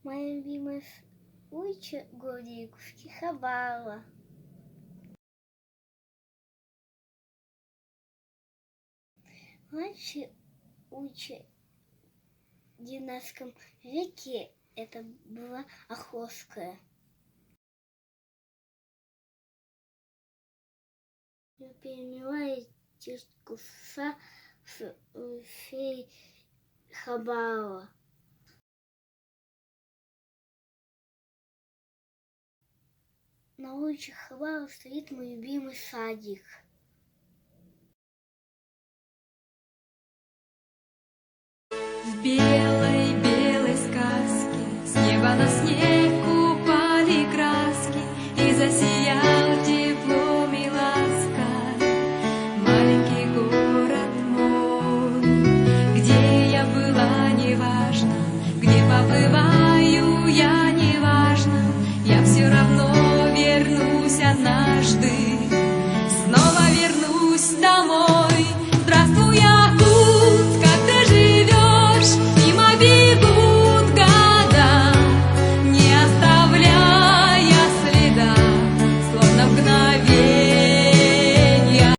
Моя любимая улица в городе Якутске Хабарова. Раньше улица в 19 веке это была Охотская. Я переняла тетку с феей Хабарова. На улице Хабарова стоит мой любимый садик. В